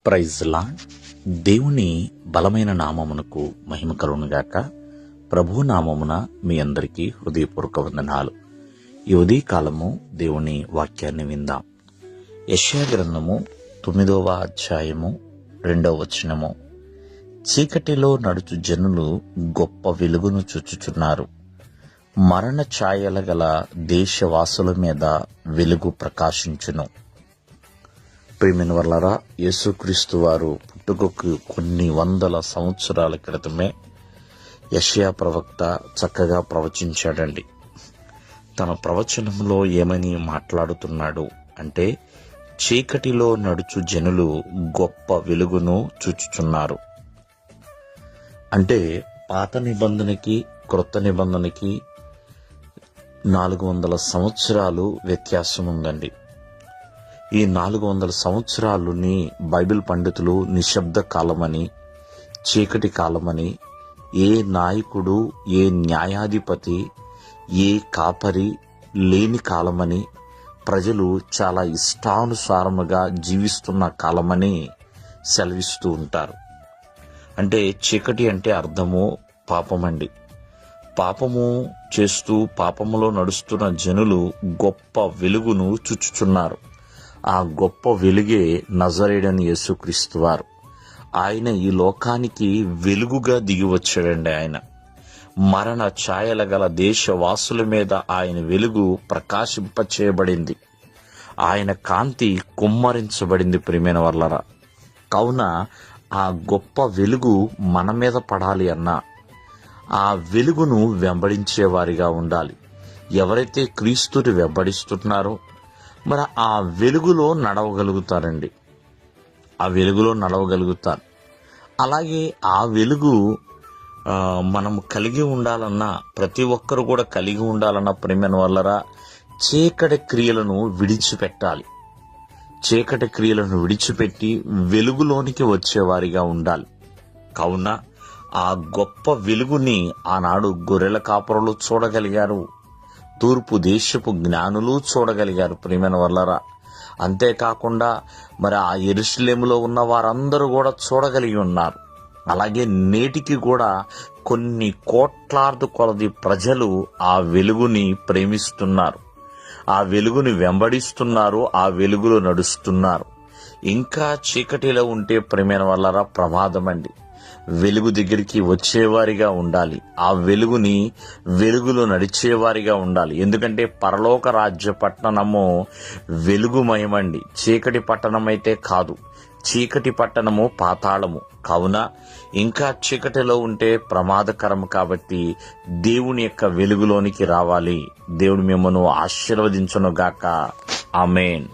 Praise lord. దేవుని బలమైన నామమునకు మహిమ కలుగునుగాక. ప్రభు నామమున మీ అందరికీ హృదయపూర్వక వందనాలు. ఈ ఉదయకాలము దేవుని వాక్యాన్ని విందాం. యెషయా గ్రంథము 9వ అధ్యాయము 2వ వచనము. చీకటిలో నడుచు జనులు గొప్ప వెలుగును చూచుచున్నారు. మరణ ఛాయల గల దేశవాసుల మీద వెలుగు ప్రకాశించును. ప్రియమైన వర్లారా, యేసుక్రీస్తు వారు పుట్టుకకు కొన్ని వందల సంవత్సరాల క్రితమే యెషయా ప్రవక్త చక్కగా ప్రవచించాడండి. తన ప్రవచనంలో ఏమని మాట్లాడుతున్నాడు అంటే, చీకటిలో నడుచు జనులు గొప్ప వెలుగును చూచుచున్నారు. అంటే పాత నిబంధనకి క్రొత్త నిబంధనకి 400 సంవత్సరాలు వ్యత్యాసం ఉందండి. ఈ 400 సంవత్సరాలని బైబిల్ పండితులు నిశ్శబ్ద కాలమని, చీకటి కాలమని, ఏ నాయకుడు, ఏ న్యాయాధిపతి, ఏ కాపరి లేని కాలమని, ప్రజలు చాలా ఇష్టానుసారముగా జీవిస్తున్న కాలమని సెలవిస్తూ ఉంటారు. అంటే చీకటి అంటే అర్థము పాపమండి. పాపము చేస్తూ పాపములో నడుస్తున్న జనులు గొప్ప వెలుగును చూచుచున్నారు. ఆ గొప్ప వెలుగే నజరేయుడైన యేసుక్రీస్తు వారు. ఆయన ఈ లోకానికి వెలుగుగా దిగి వచ్చాడండి. ఆయన మరణ ఛాయల గల దేశవాసుల మీద ఆయన వెలుగు ప్రకాశింపచేయబడింది. ఆయన కాంతి కుమ్మరించబడింది. ప్రియమైన వర్లరా, కావున ఆ గొప్ప వెలుగు మన మీద పడాలి అన్నా ఆ వెలుగును వెంబడించేవారిగా ఉండాలి. ఎవరైతే క్రీస్తుని వెంబడిస్తున్నారో మరి ఆ వెలుగులో నడవగలుగుతారండి. ఆ వెలుగులో నడవగలుగుతారు. అలాగే ఆ వెలుగు మనం కలిగి ఉండాలన్నా, ప్రతి ఒక్కరు కూడా కలిగి ఉండాలన్నా ప్రేమైన వల్లరా, చీకటి క్రియలను విడిచిపెట్టాలి. చీకటి క్రియలను విడిచిపెట్టి వెలుగులోనికి వచ్చేవారిగా ఉండాలి. కావున ఆ గొప్ప వెలుగుని ఆనాడు గొర్రెల కాపరులు చూడగలిగారు. తూర్పు దేశపు జ్ఞానులు చూడగలిగారు. ప్రియమైన వర్లరా, అంతేకాకుండా మరి ఆ యెరూషలేములో ఉన్న వారందరూ కూడా చూడగలిగి ఉన్నారు. అలాగే నేటికి కూడా కొన్ని కోట్లాది కొలది ప్రజలు ఆ వెలుగుని ప్రేమిస్తున్నారు, ఆ వెలుగుని వెంబడిస్తున్నారు, ఆ వెలుగులో నడుస్తున్నారు. ఇంకా చీకటిలో ఉంటే ప్రియమైన వర్లరా ప్రమాదమండి. వెలుగు దగ్గరికి వచ్చేవారిగా ఉండాలి. ఆ వెలుగులో నడిచేవారిగా ఉండాలి. ఎందుకంటే పరలోక రాజ్య పట్టణము వెలుగుమయమండి. చీకటి పట్టణం అయితే కాదు. చీకటి పట్టణము పాతాళము. కావున ఇంకా చీకటిలో ఉంటే ప్రమాదకరం. కాబట్టి దేవుని యొక్క వెలుగులోనికి రావాలి. దేవుడు మిమ్మల్ని ఆశీర్వదించును గాక. ఆమేన్.